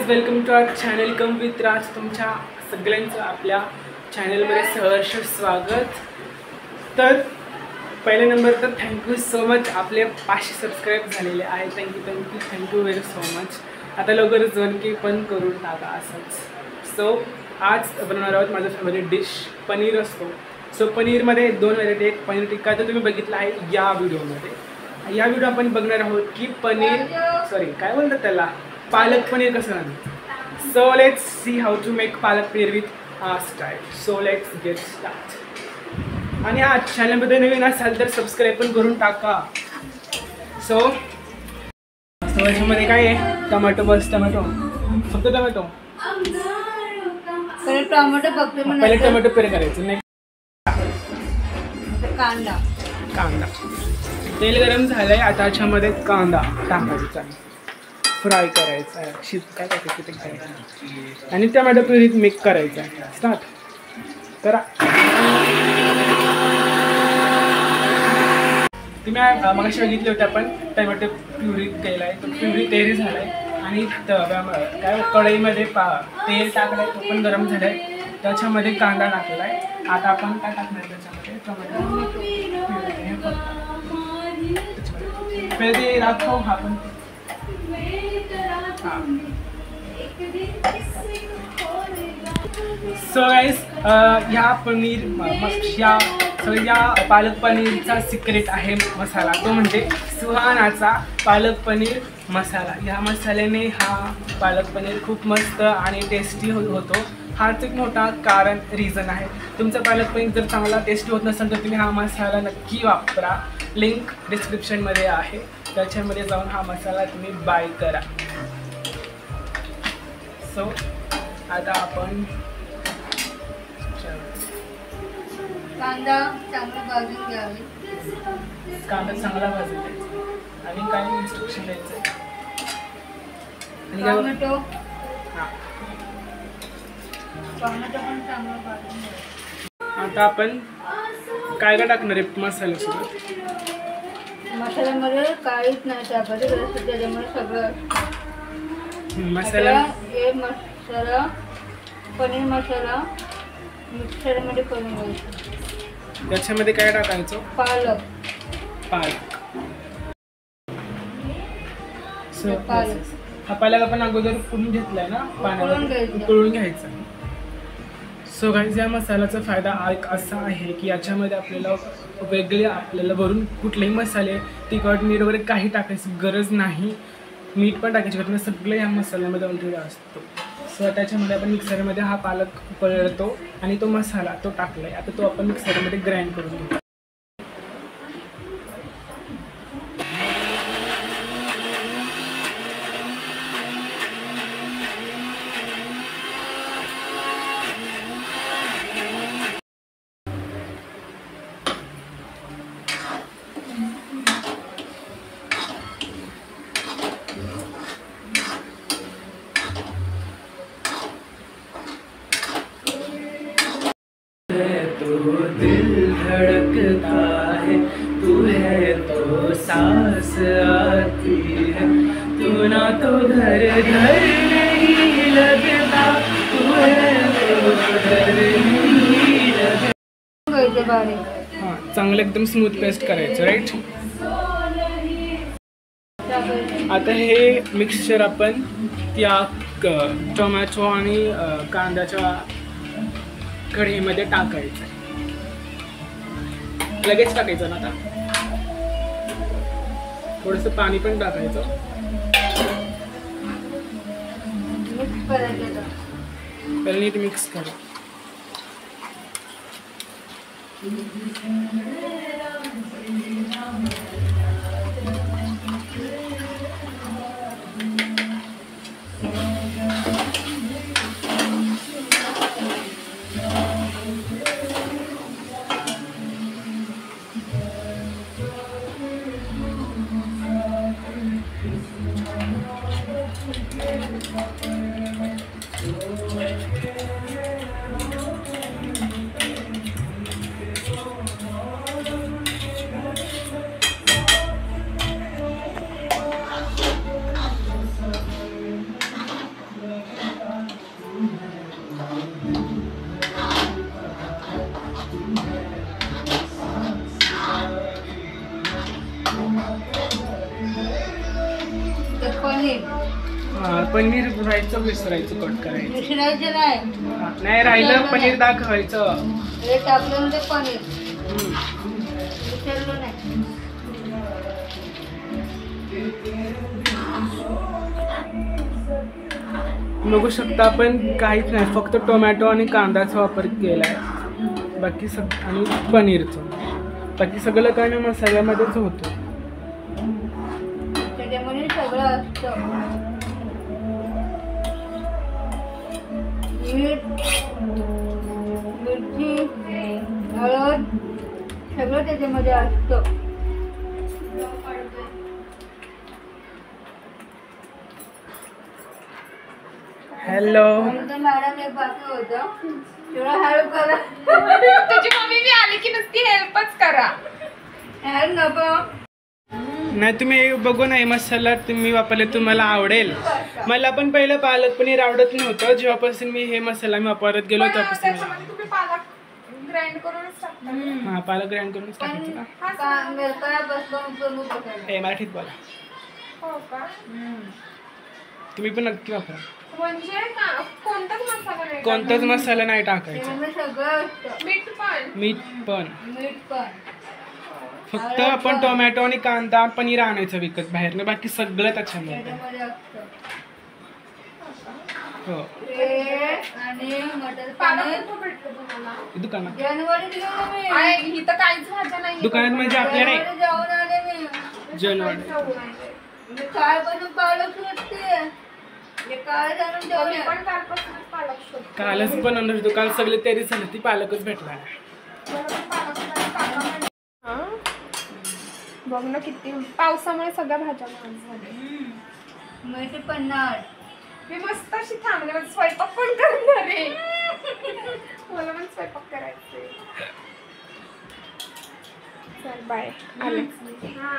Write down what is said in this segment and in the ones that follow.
Welcome to our channel come with Raj. तुमच्या सगळ्यांचं आपल्या चॅनलमध्ये सहर्ष स्वागत. तर पहिला नंबर तर थँक्यू सो मच. आपले 500 सबस्क्राईब झालेले आहे. Thank you very so much. आता लवकरच 1K पण करून टाका असंच. सो आज बनवणार आहोत माझं फेवरेट डिश पनीर असतो. सो पनीरमध्ये 2 व्हरायटी. एक पनीर टिक्का तर तुम्ही बघितला आहे या व्हिडिओमध्ये. या व्हिडिओ आपण बघणार आहोत की पनीर काय बोलतात त्याला, पालक पनीर कसं बनवतात. So let's see how to make palak paneer with our style. So let's get start. आणि हा चॅनलमध्ये नवीन असाल तर सबस्क्राईब पण करून टाका. सो याच्यामध्ये काय आहे, टोमॅटो, बस टोमॅटो, फक्त टोमॅटो. पहिले टोमॅटो पेर करायचं, नाही कांदा. तेल गरम झालंय. आता याच्यामध्ये कांदा टाकायचा, फ्राय करायचा, काय टाकायचं ते करायचं आणि टोमॅटो प्युरीत मिक्स करायचा. स्टार्ट करा. तुम्ही मगाशी बघितले होते आपण टोमॅटो प्युरीत केला आहे. तो प्युरी तयारी झाला आहे आणि काय कढईमध्ये तेल टाकलं आहे, तो पण गरम झालं आहे. त्याच्यामध्ये कांदा टाकला आहे. आता आपण काय टाकणार त्याच्यामध्ये, टोमॅटो पहिले ते दाखव हा पण. सो गाईस, ह्या पनीर या पालक पनीरचा सिक्रेट आहे मसाला, तो म्हणजे सुहानाचा पालक पनीर मसाला. ह्या मसाल्याने हा पालक पनीर खूप मस्त आणि टेस्टी होतो. हाच एक मोठा रिझन आहे. तुमचा पालक पनीर जर चांगला टेस्टी होत नसेल तर तुम्ही हा मसाला नक्की वापरा. लिंक डिस्क्रिप्शनमध्ये आहे, त्याच्यामध्ये जाऊन हा मसाला तुम्ही बाय करा. सो आता आपण कांदा चांगला भाजून घ्यावे. कांदा चांगला भाजून घ्यायचा आणि काय इन्स्ट्रक्शन द्यायचं आणि टोमॅटो हां पण चांगला भाजून घ्यावा. आता आपण काय टाकणार आहे मसाल्यासोबत. मसाल्यामध्ये काहीच नाही टाकायचं, त्याच्यामुळे सगळं मसाला पनीर मसाला मिक्सरमध्ये करून घ्यायचं. त्याच्यामध्ये काय टाकायचं, पालक. हा पालक आपण अगोदर पुरून घेतलाय ना, पाण्यामध्ये उकळून घ्यायचा. सो गाईज, या मसाल्याचा फायदा एक असा आहे की याच्यामध्ये आपल्याला वरून कुठलेही मसाले, तिखट, मीठ वगैरे काही टाकायची गरज नाही. मीठ पण टाकायची गरज नाही, सगळं या मसाल्यामध्ये ऑलरेडी असतो. सो त्याच्यामध्ये आपण मिक्सरमध्ये हा पालक उकळतो आणि तो मसाला तो टाकलाय. आता तो आपण मिक्सरमध्ये ग्राइंड करून घेतो. तो दिल धड़कता है, तू है तो सांस आती है, तू ना तो घर नहीं लगता, तू है तो घर नहीं लगता. हां, चांगलं एकदम स्मूथ पेस्ट करायचं, राईट. आता हे मिक्सचर आपण त्या टोमॅटो आणि कांद्याच्या कढईमध्ये टाकायचं. लगेच टाकायचं ना, आता थोडंसं पाणी पण टाकायचं. पहिले नीट मिक्स करा. पनीर राहायचं विसरायचं कट करायचं. मिसळायचं नाही. नाही राहिलं पनीर दाखवायचं. हे टाकलं म्हणजे पनीर मिसळलं नाही. बघू शकता आपण काहीच नाही, फक्त टोमॅटो आणि कांद्याचा वापर केलाय. बाकी आणि पनीरचं बाकी सगळं काय नाही मसाल्यामध्येच होतं. त्याच्यामध्ये सगळं असतं. मीठ, मिरची, हळद सगळं त्याच्यामध्ये असतं. हॅलो मॅडम एक बाकी होतं तेवढं हेल्प करा. तुझी मम्मी मी आली की नुसती हेल्पच करा. हेल्प नको. नाही तुम्ही बघू नाही मसाला तुम्ही वापरले तुम्हाला आवडेल. मला पण पहिलं पालक पनीर आवडत नव्हतं. जेव्हापासून मी हे मसाला मी वापरत गेलो तेव्हापासून तुम्ही पालक ग्राइंड करूनच टाकता. हा पालक ग्राइंड करूनच टाकायचं का? हे मराठीत बोला. हो का? तुम्ही पण नक्की वापरा. म्हणजे कोणताच मसाला नाही. कोणताच मसाला नाही टाकायचा. सगळं असतं. मीठ पण मीठ पण फक्त आपण टोमॅटो आणि कांदा पनीर आणायचं विकत बाहेरनं. बाकी सगळं त्याच्यामध्ये त्याच्यामध्ये असतं. हो आणि मटर पालक पनीर कुठं भेटलं तुम्हाला? दुकानात. जानेवारीत गेलो मी. आहे, इथं काहीच भाज्या नाही. दुकानात म्हणजे आपल्या नाही जानेवारीत जाऊन आले मी. जनवारी. मी कालपासून पालक शोधते. मी काल जाणून मी ठेवले. पण कालपासूनच पालक शोधते. कालच पण आणलं होतं. काल सगळे तयारी झाली ती पालकच भेटला. मला पण पालक काका म्हणे. हा? बघ ना किती पावसामुळे सगळ्या भाज्या महाग झाल्या. मीठ पण नाही. मी मस्त अशी थांबले. मला स्वयंपाक पण करणार आहे. मला पण स्वयंपाक करायचंय. चल बाय. आलेच. हा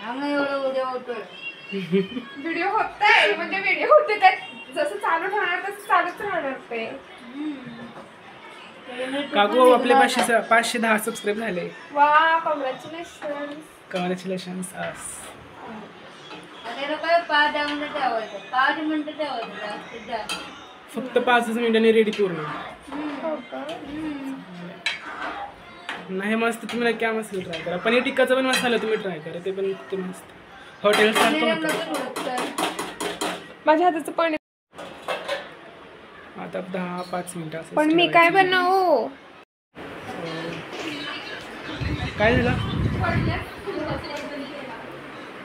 आम्ही एवढं उद्या होतोय. व्हिडिओ होतंय म्हणजे व्हिडिओ होते त्यात जसं चालू ठेवणार तसं चालूच राहणार ते. काकू आपले 510 सबस्क्राईब झाले. वा कॉंग्रॅच्युलेशन. कॉंग्रॅच्युलेशन्स. आता काय 5-10 मिनिटं ठेवायचं. 5 मिनिटं ठेवायचं जास्तीत जास्त. फक्त 5 मिनिटांनी रेडी पूर्ण. हो का? नाही मस्त. तुम्ही नक्की मसाला ट्राय करा. पनीर टिक्काचा पण मसाला तुम्ही ट्राय करा. ते पण ते मस्त हॉटेल सारखं होतं. माझ्या हाताचं पण आता 10-5 मिनिटं असं. पण मी काय बनवू? काय झालं?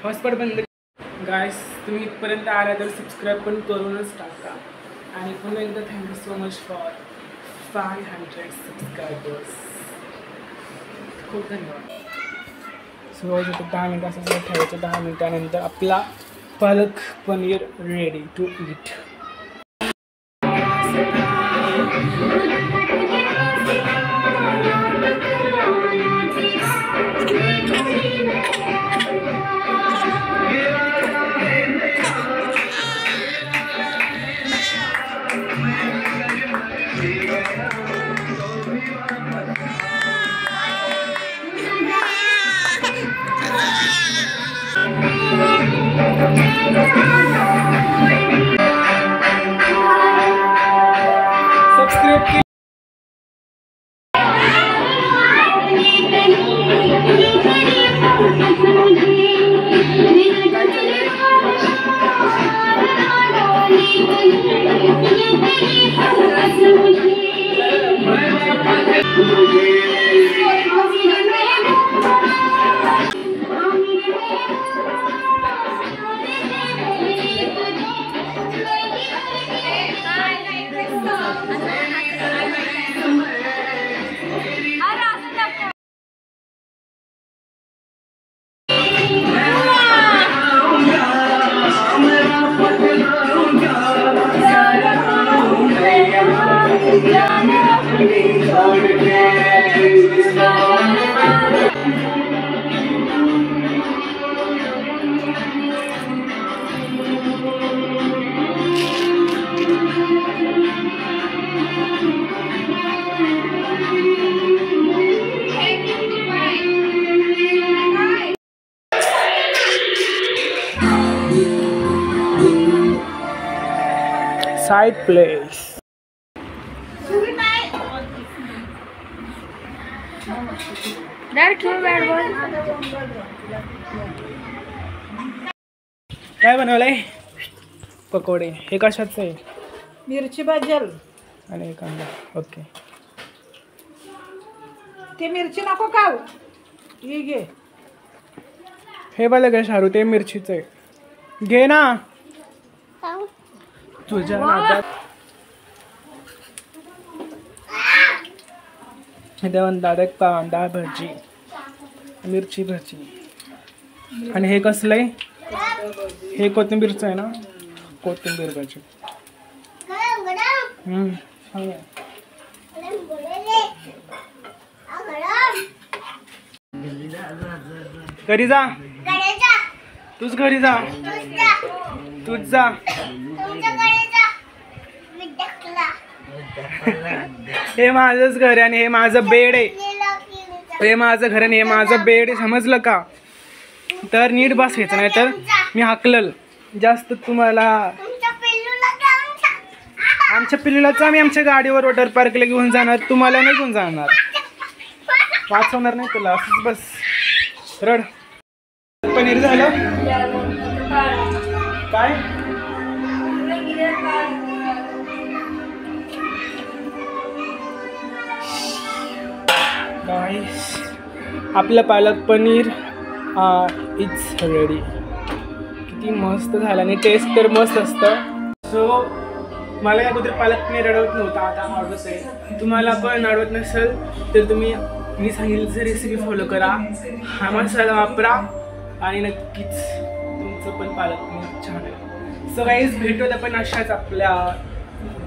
हॉटस्पॉट बंद. गाईस तुम्ही इथपर्यंत आला तर सबस्क्राईब पण करूनच टाका. आणि पुन्हा एकदा thank you so much for 500 subscribers. खूप धन्यवाद. सुरुवात 10 मिनिटं असं सगळं ठेवायचं. 10 मिनिटानंतर आपला palak paneer ready to eat. Subscribe केलं. Side place. काय बनवलंय? पकोडे. हे कशाचं आहे? मिरची भाजल आणि कांदा. ओके. ते मिरची नको खाऊ. ही घे. हे बघ काय शारू, ते मिरचीचं आहे. घे ना. तुझ्या नादात. हे म्हणतात कांदा भजी, मिरची भजी. आणि हे कसलंय? हे कोथिंबीरचं आहे ना? कोथिंबीर भजी. घरी जा. तूच घरी जा. तूच जा. हे माझंच घर आहे आणि हे माझं बेड आहे. हे माझं घर आणि हे माझं बेड आहे, समजलं का? तर नीट बसायचं, नाही तर मी हाकलल जास्त तुम्हाला. आमच्या पिल्लूलाच आम्ही आमच्या गाडीवर वॉटर पार्कला घेऊन जाणार, तुम्हाला नाही घेऊन जाणार. वाचवणार नाही तुला. असंच बस रड. पनीर झालं काय? आपलं पालक पनीर इट्स रेडी. किती मस्त झालं आणि टेस्ट तर मस्त असतं. सो मला या अगोदर पालक पनीर अडवत नव्हता, आता आवडत आहे. तुम्हाला पण आवडत नसेल तर तुम्ही मी सांगितलं रेसिपी फॉलो करा, हा मसाला वापरा आणि नक्कीच तुमचं पण पालक पनीर छान आहे. सो गाईज भेटूत आपण अशाच आपल्या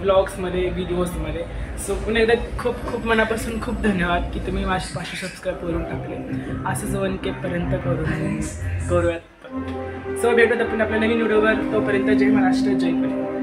ब्लॉग्समध्ये, व्हिडिओजमध्ये. सो पुन्हा एकदा खूप खूप मनापासून खूप धन्यवाद की तुम्ही माझे 500 सबस्क्राईब करून टाकले. असंच 1K पर्यंत करूयात. सो भेटूत आपण आपल्या नवीन व्हिडिओवर. तोपर्यंत जय महाराष्ट्र, जय पुणे.